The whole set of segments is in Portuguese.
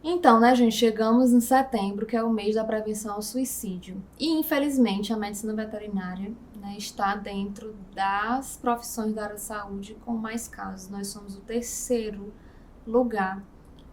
Então, né, gente, chegamos em setembro, que é o mês da prevenção ao suicídio. E, infelizmente, a medicina veterinária, né, está dentro das profissões da área da saúde com mais casos. Nós somos o terceiro lugar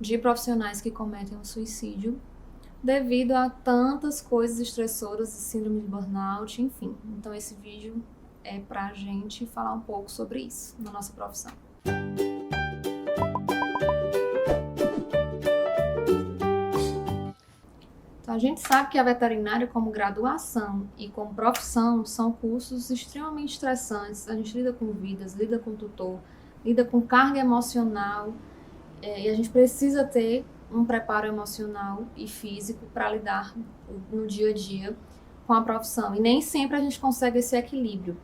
de profissionais que cometem o suicídio devido a tantas coisas estressoras, síndrome de burnout, enfim. Então, esse vídeo é pra gente falar um pouco sobre isso na nossa profissão. Então, a gente sabe que a veterinária, como graduação e como profissão, são cursos extremamente estressantes. A gente lida com vidas, lida com tutor, lida com carga emocional, e a gente precisa ter um preparo emocional e físico para lidar no dia a dia com a profissão. E nem sempre a gente consegue esse equilíbrio.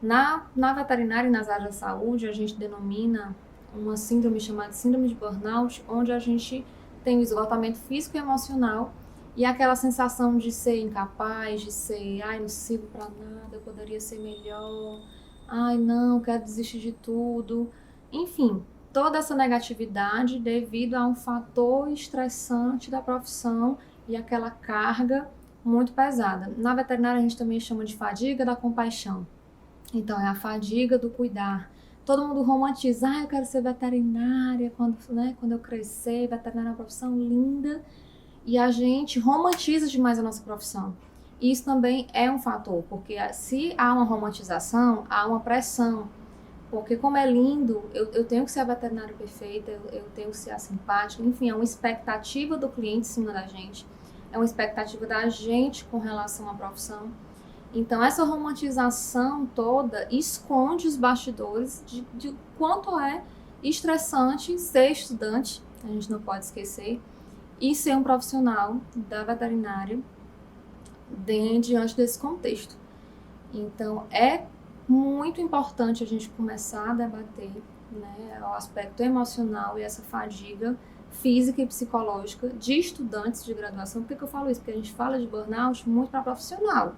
Na veterinária e nas áreas da saúde, a gente denomina uma síndrome chamada síndrome de burnout, onde a gente tem o esgotamento físico e emocional e aquela sensação de ser incapaz, de ser, ai, não sirvo para nada, eu poderia ser melhor, ai, não, quero desistir de tudo. Enfim, toda essa negatividade devido a um fator estressante da profissão e aquela carga muito pesada. Na veterinária, a gente também chama de fadiga da compaixão. Então, é a fadiga do cuidar. Todo mundo romantiza, eu quero ser veterinária quando eu crescer, veterinária é uma profissão linda. E a gente romantiza demais a nossa profissão. Isso também é um fator, porque se há uma romantização, há uma pressão. Porque como é lindo, eu tenho que ser a veterinária perfeita, eu tenho que ser a simpática, enfim, é uma expectativa do cliente em cima da gente, é uma expectativa da gente com relação à profissão. Então, essa romantização toda esconde os bastidores de quanto é estressante ser estudante, a gente não pode esquecer, e ser um profissional da veterinária diante desse contexto. Então, é muito importante a gente começar a debater, né, o aspecto emocional e essa fadiga física e psicológica de estudantes de graduação. Por que eu falo isso? Porque a gente fala de burnout muito para profissional.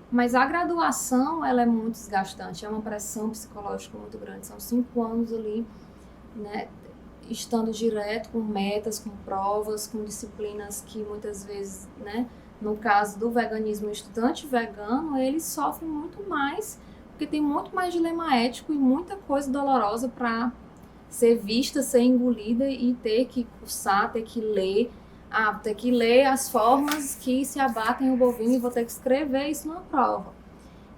Mas a graduação, ela é muito desgastante, é uma pressão psicológica muito grande. São 5 anos ali, né, estando direto com metas, com provas, com disciplinas que muitas vezes, né, no caso do veganismo, o estudante vegano, ele sofre muito mais, porque tem muito mais dilema ético e muita coisa dolorosa para ser vista, ser engolida e ter que cursar, ter que ler, ter que ler as formas que se abatem o bovino e vou ter que escrever isso numa prova.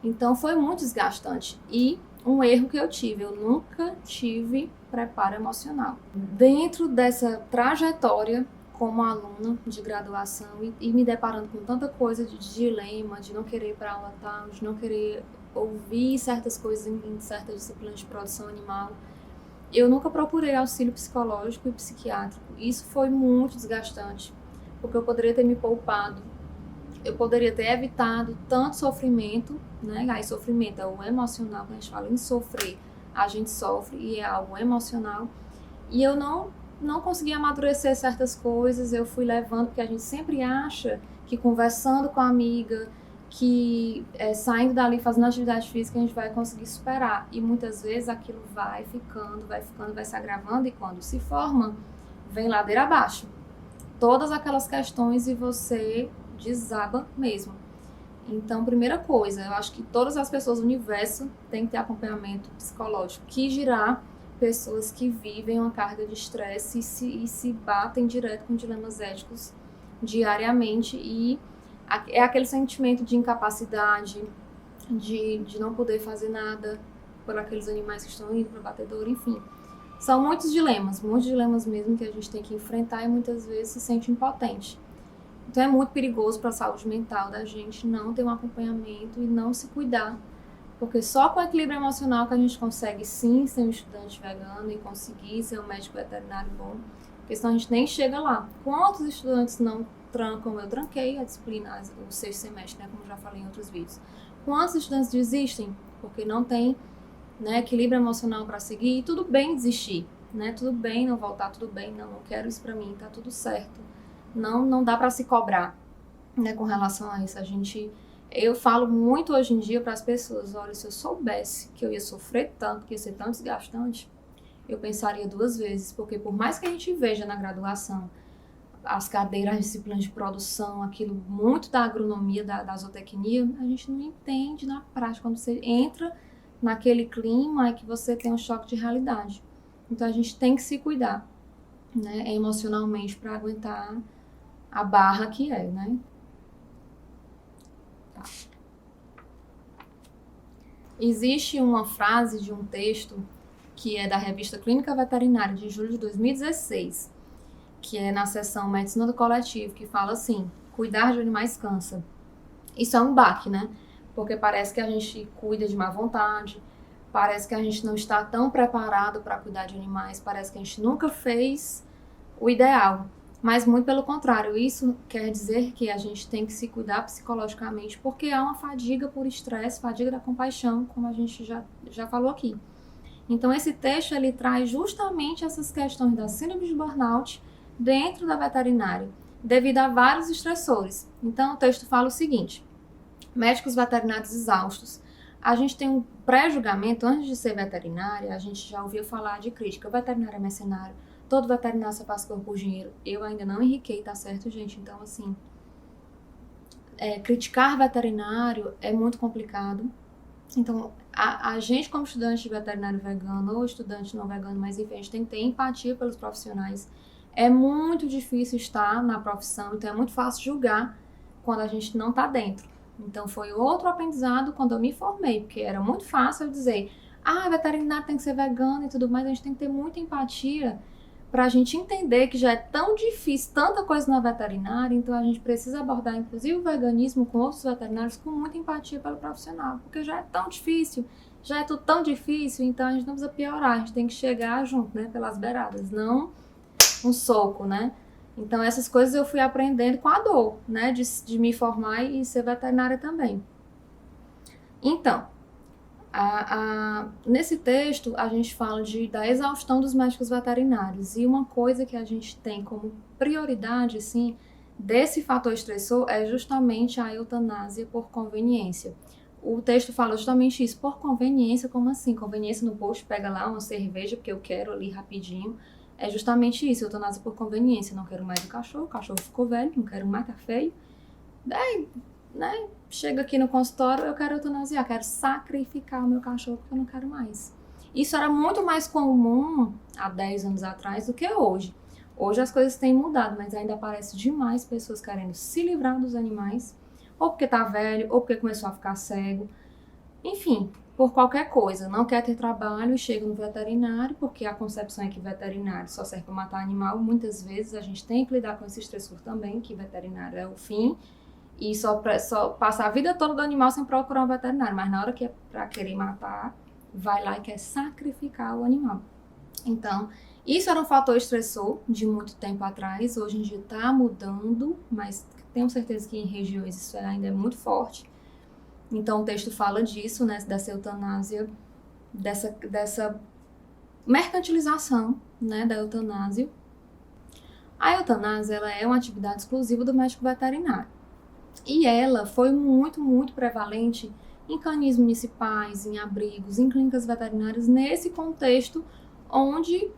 Então foi muito desgastante. E um erro que eu tive, eu nunca tive preparo emocional. Dentro dessa trajetória como aluna de graduação e me deparando com tanta coisa de dilema, de não querer ir para aula tal, de não querer ouvir certas coisas em certas disciplinas de produção animal, eu nunca procurei auxílio psicológico e psiquiátrico. Isso foi muito desgastante, porque eu poderia ter me poupado, eu poderia ter evitado tanto sofrimento, né? Aí sofrimento é o emocional, que a gente fala em sofrer, a gente sofre e é algo emocional. E eu não consegui amadurecer certas coisas, eu fui levando, porque a gente sempre acha que conversando com a amiga, que saindo dali, fazendo atividade física, a gente vai conseguir superar. E muitas vezes aquilo vai ficando, vai se agravando, e quando se forma, vem ladeira abaixo. Todas aquelas questões e você desaba mesmo. Então, primeira coisa, eu acho que todas as pessoas do universo têm que ter acompanhamento psicológico, que dirá pessoas que vivem uma carga de estresse e se batem direto com dilemas éticos diariamente, e é aquele sentimento de incapacidade, de não poder fazer nada por aqueles animais que estão indo para o abatedouro, enfim. São muitos dilemas mesmo que a gente tem que enfrentar e muitas vezes se sente impotente. Então é muito perigoso para a saúde mental da gente não ter um acompanhamento e não se cuidar, porque só com o equilíbrio emocional que a gente consegue sim ser um estudante vegano e conseguir ser um médico veterinário bom, porque senão a gente nem chega lá. Quantos estudantes não trancam? Eu tranquei a disciplina, o 6º semestre, né, como já falei em outros vídeos. Quantos estudantes desistem porque não tem, né, equilíbrio emocional para seguir? E tudo bem desistir, né? Tudo bem não voltar, tudo bem, não quero isso para mim, tá tudo certo. Não dá para se cobrar, né, com relação a isso. Eu falo muito hoje em dia para as pessoas, olha, se eu soubesse que eu ia sofrer tanto, que ia ser tão desgastante, eu pensaria 2 vezes, porque por mais que a gente veja na graduação as cadeiras, as disciplinas de produção, aquilo muito da agronomia, da zootecnia, a gente não entende na prática. Quando você entra naquele clima, é que você tem um choque de realidade. Então a gente tem que se cuidar, né, emocionalmente, para aguentar a barra que é, né? Tá. Existe uma frase de um texto que é da revista Clínica Veterinária de julho de 2016, que é na seção Medicina do Coletivo, que fala assim: cuidar de animais cansa. Isso é um baque, né? Porque parece que a gente cuida de má vontade, parece que a gente não está tão preparado para cuidar de animais, parece que a gente nunca fez o ideal. Mas muito pelo contrário, isso quer dizer que a gente tem que se cuidar psicologicamente, porque há uma fadiga por estresse, fadiga da compaixão, como a gente já falou aqui. Então esse texto ele traz justamente essas questões da síndrome de burnout dentro da veterinária, devido a vários estressores. Então o texto fala o seguinte: médicos veterinários exaustos. A gente tem um pré-julgamento, antes de ser veterinária, a gente já ouviu falar de crítica. O veterinário é mercenário, todo veterinário só faz coisa por dinheiro. Eu ainda não enriquei, tá certo, gente? Então, assim, criticar veterinário é muito complicado. Então, a gente como estudante de veterinário vegano ou estudante não vegano, mas enfim, a gente tem que ter empatia pelos profissionais. É muito difícil estar na profissão, então é muito fácil julgar quando a gente não está dentro. Então foi outro aprendizado quando eu me formei, porque era muito fácil eu dizer: veterinário tem que ser vegano e tudo mais. A gente tem que ter muita empatia para a gente entender que já é tão difícil, tanta coisa na veterinária, então a gente precisa abordar inclusive o veganismo com outros veterinários com muita empatia pelo profissional, porque já é tão difícil, já é tudo tão difícil, então a gente não precisa piorar, a gente tem que chegar junto, né, pelas beiradas, não um soco, né? Então essas coisas eu fui aprendendo com a dor, né, de me formar e ser veterinária também. Então, nesse texto, a gente fala da exaustão dos médicos veterinários. E uma coisa que a gente tem como prioridade, assim, desse fator estressor é justamente a eutanásia por conveniência. O texto fala justamente isso, por conveniência. Como assim? Conveniência no posto, pega lá uma cerveja, porque eu quero ali rapidinho. É justamente isso, eutanásia por conveniência. Não quero mais o cachorro ficou velho, não quero mais, tá feio. Daí, né, chega aqui no consultório, eu quero eutanasiar, quero sacrificar o meu cachorro porque eu não quero mais. Isso era muito mais comum há 10 anos atrás do que hoje. Hoje as coisas têm mudado, mas ainda aparece demais pessoas querendo se livrar dos animais, ou porque tá velho, ou porque começou a ficar cego. Enfim, por qualquer coisa. Não quer ter trabalho e chega no veterinário, porque a concepção é que veterinário só serve para matar animal. Muitas vezes a gente tem que lidar com esse estressor também, que veterinário é o fim. E só passa a vida toda do animal sem procurar um veterinário. Mas na hora que é para querer matar, vai lá e quer sacrificar o animal. Então, isso era um fator estressor de muito tempo atrás. Hoje em dia está mudando, mas tenho certeza que em regiões isso ainda é muito forte. Então, o texto fala disso, né, dessa eutanásia, dessa mercantilização, né, da eutanásia. A eutanásia ela é uma atividade exclusiva do médico veterinário. E ela foi muito, muito prevalente em canis municipais, em abrigos, em clínicas veterinárias, nesse contexto onde,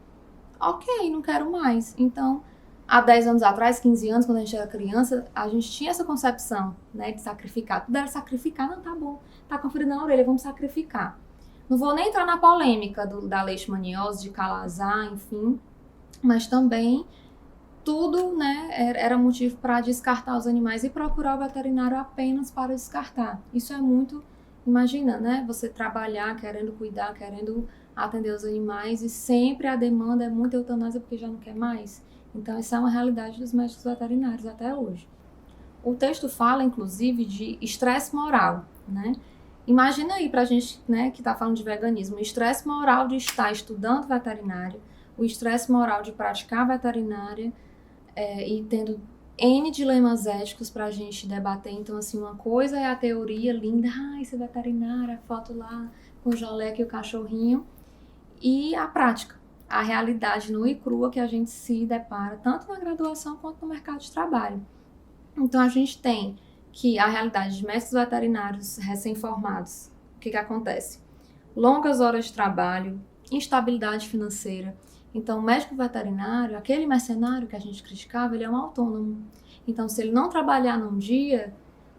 ok, não quero mais. Então, há 10 anos atrás, 15 anos, quando a gente era criança, a gente tinha essa concepção, né, de sacrificar. Tudo era sacrificar, não, tá bom, tá com frio na orelha, vamos sacrificar. Não vou nem entrar na polêmica da leishmaniose, de calazar, enfim, mas também tudo, né, era motivo para descartar os animais e procurar o veterinário apenas para descartar. Isso é muito, imagina, né, você trabalhar querendo cuidar, querendo atender os animais e sempre a demanda é muita eutanásia porque já não quer mais. Então, essa é uma realidade dos médicos veterinários até hoje. O texto fala, inclusive, de estresse moral, né? Imagina aí pra gente, né, que tá falando de veganismo, o estresse moral de estar estudando veterinária, o estresse moral de praticar veterinária e tendo N dilemas éticos pra gente debater. Então, assim, uma coisa é a teoria linda, isso é veterinária, a foto lá com o jaleco e o cachorrinho, e a prática, a realidade nua e crua que a gente se depara, tanto na graduação quanto no mercado de trabalho. Então, a gente tem que a realidade de médicos veterinários recém-formados, o que acontece? Longas horas de trabalho, instabilidade financeira, Então, o médico veterinário, aquele mercenário que a gente criticava, ele é um autônomo. Então, se ele não trabalhar num dia,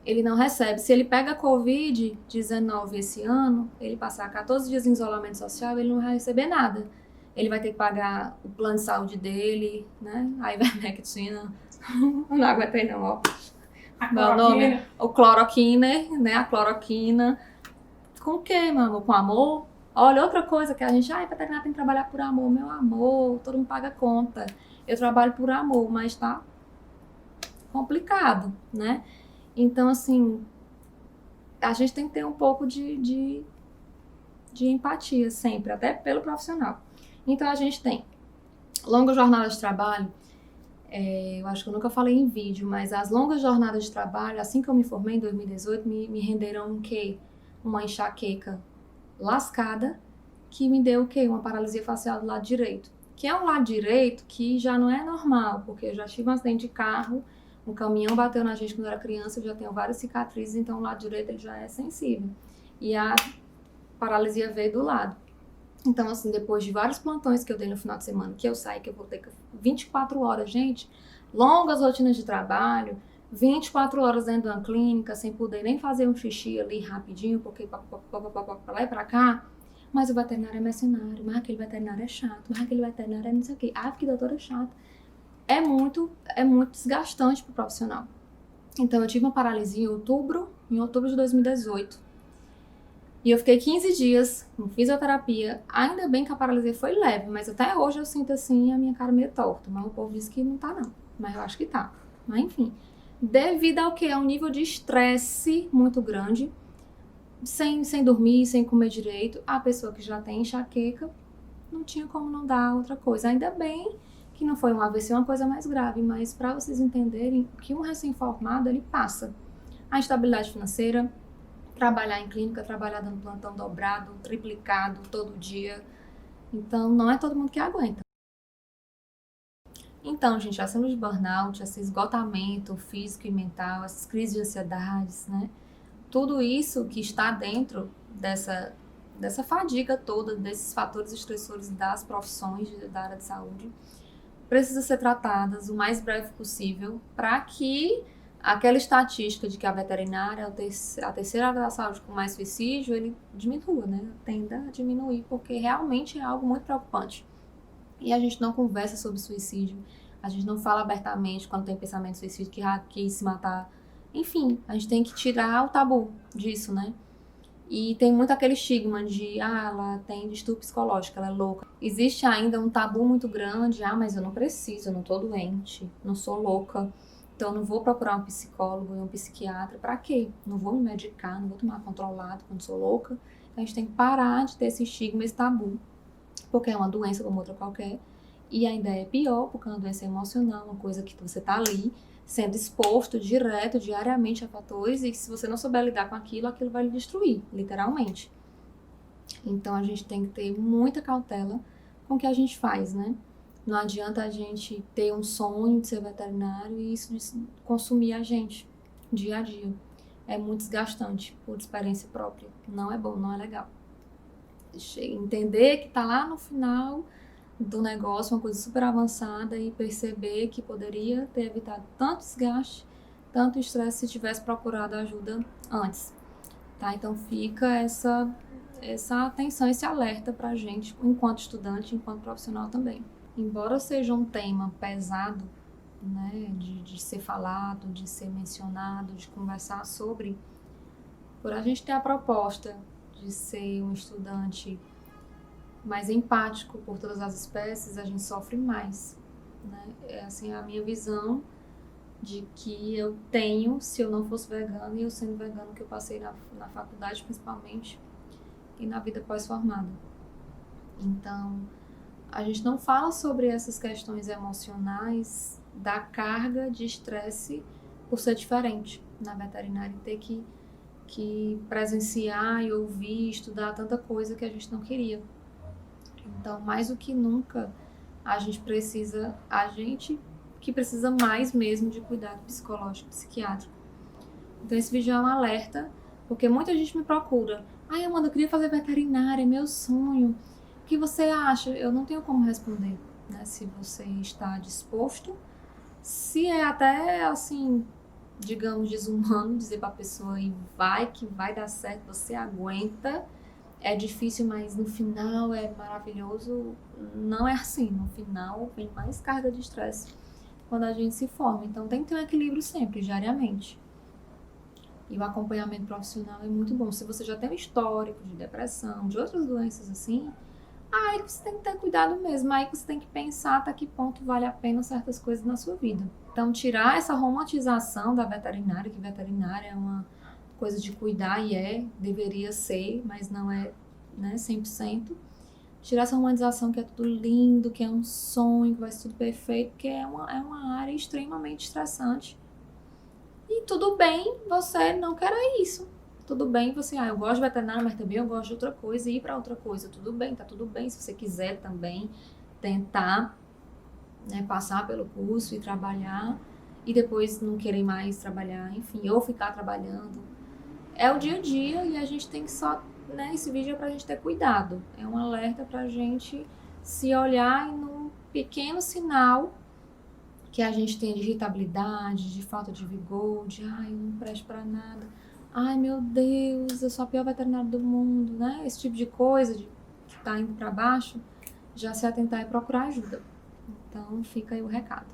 ele não recebe. Se ele pega Covid-19 esse ano, ele passar 14 dias em isolamento social, ele não vai receber nada. Ele vai ter que pagar o plano de saúde dele, né? A ivermectina. Não aguentei não, ó. Meu nome é o cloroquina, né? A cloroquina. Com o quê, meu amor? Com amor? Olha, outra coisa que a gente... veterinário tem que trabalhar por amor. Meu amor, todo mundo paga conta. Eu trabalho por amor, mas tá complicado, né? Então, assim, a gente tem que ter um pouco de empatia sempre, até pelo profissional. Então, a gente tem longas jornadas de trabalho. Eu acho que eu nunca falei em vídeo, mas as longas jornadas de trabalho, assim que eu me formei em 2018, me renderam o quê? Uma enxaqueca lascada, que me deu o quê? Uma paralisia facial do lado direito. Que é um lado direito que já não é normal, porque eu já tive um acidente de carro, um caminhão bateu na gente quando eu era criança, eu já tenho várias cicatrizes, então o lado direito ele já é sensível. E a paralisia veio do lado. Então, assim, depois de vários plantões que eu dei no final de semana, que eu saí, que eu voltei 24 horas, gente, longas rotinas de trabalho, 24 horas dentro de uma clínica, sem poder nem fazer um xixi ali rapidinho, porque pra lá e pra cá. Mas o veterinário é mercenário, mas aquele veterinário é chato, mas aquele veterinário é não sei o quê. Que doutora é chata. É muito desgastante pro profissional. Então, eu tive uma paralisia em outubro de 2018. E eu fiquei 15 dias com fisioterapia. Ainda bem que a paralisia foi leve, mas até hoje eu sinto assim a minha cara meio torta. Mas o povo diz que não tá não, mas eu acho que tá. Mas enfim, devido ao que? A um nível de estresse muito grande, sem dormir, sem comer direito, a pessoa que já tem enxaqueca não tinha como não dar outra coisa. Ainda bem que não foi um AVC, uma coisa mais grave, mas para vocês entenderem que um recém-formado ele passa a instabilidade financeira, trabalhar em clínica, trabalhar dando plantão dobrado, triplicado todo dia. Então, não é todo mundo que aguenta. Então, gente, a síndrome de burnout, esse esgotamento físico e mental, essas crises de ansiedades, né? Tudo isso que está dentro dessa fadiga toda, desses fatores estressores das profissões da área de saúde, precisa ser tratadas o mais breve possível para que aquela estatística de que a veterinária é a terceira área da saúde com mais suicídio, ele diminua, né? Tenda a diminuir, porque realmente é algo muito preocupante. E a gente não conversa sobre suicídio, a gente não fala abertamente quando tem pensamento de suicídio, que quis se matar. Enfim, a gente tem que tirar o tabu disso, né? E tem muito aquele estigma de, ela tem distúrbio psicológico, ela é louca. Existe ainda um tabu muito grande, mas eu não preciso, eu não tô doente, não sou louca. Então, eu não vou procurar um psicólogo e um psiquiatra. Pra quê? Não vou me medicar, não vou tomar controlado quando sou louca. Então, a gente tem que parar de ter esse estigma, esse tabu. Porque é uma doença como outra qualquer. E ainda é pior, porque é uma doença emocional, uma coisa que você tá ali sendo exposto direto, diariamente a fatores, e se você não souber lidar com aquilo, aquilo vai lhe destruir, literalmente. Então, a gente tem que ter muita cautela com o que a gente faz, né? Não adianta a gente ter um sonho de ser veterinário e isso consumir a gente dia a dia. É muito desgastante, por experiência própria. Não é bom, não é legal. Entender que tá lá no final do negócio, uma coisa super avançada, e perceber que poderia ter evitado tanto desgaste, tanto estresse se tivesse procurado ajuda antes. Tá? Então fica essa atenção, esse alerta pra gente, enquanto estudante, enquanto profissional também. Embora seja um tema pesado, né, de ser falado, de ser mencionado, de conversar sobre, por a gente ter a proposta de ser um estudante mais empático por todas as espécies, a gente sofre mais, né? É assim a minha visão de que eu tenho, se eu não fosse vegana, e eu sendo vegana que eu passei na faculdade principalmente, e na vida pós-formada. Então, a gente não fala sobre essas questões emocionais da carga de estresse por ser diferente na veterinária e ter que presenciar e ouvir, estudar tanta coisa que a gente não queria. Então, mais do que nunca, a gente que precisa mais mesmo de cuidado psicológico, psiquiátrico. Então, esse vídeo é um alerta, porque muita gente me procura. Amanda, eu queria fazer veterinária, é meu sonho. que você acha? Eu não tenho como responder, né? Se você está disposto, se é até assim, digamos, desumano dizer para a pessoa e vai que vai dar certo, você aguenta. É difícil, mas no final é maravilhoso. Não é assim. No final vem mais carga de estresse quando a gente se forma. Então tem que ter um equilíbrio sempre, diariamente. E o acompanhamento profissional é muito bom. Se você já tem um histórico de depressão, de outras doenças assim, aí você tem que ter cuidado mesmo. Aí você tem que pensar até que ponto vale a pena certas coisas na sua vida. Então, tirar essa romantização da veterinária, que veterinária é uma coisa de cuidar e deveria ser, mas não é, né, 100%. Tirar essa romantização que é tudo lindo, que é um sonho, que vai ser tudo perfeito, porque é uma área extremamente estressante. E tudo bem você não querer isso. Tudo bem você, eu gosto de veterinária, mas também eu gosto de outra coisa e ir para outra coisa. Tudo bem, tá tudo bem. Se você quiser também tentar, né, passar pelo curso e trabalhar e depois não querer mais trabalhar, enfim, ou ficar trabalhando. É o dia a dia e a gente tem que só, né, esse vídeo é pra gente ter cuidado. É um alerta pra gente se olhar e num pequeno sinal que a gente tem de irritabilidade, de falta de vigor, de eu não presto pra nada. Ai, meu Deus, eu sou a pior veterinária do mundo, né? Esse tipo de coisa que tá indo pra baixo, já se atentar e procurar ajuda. Então, fica aí o recado.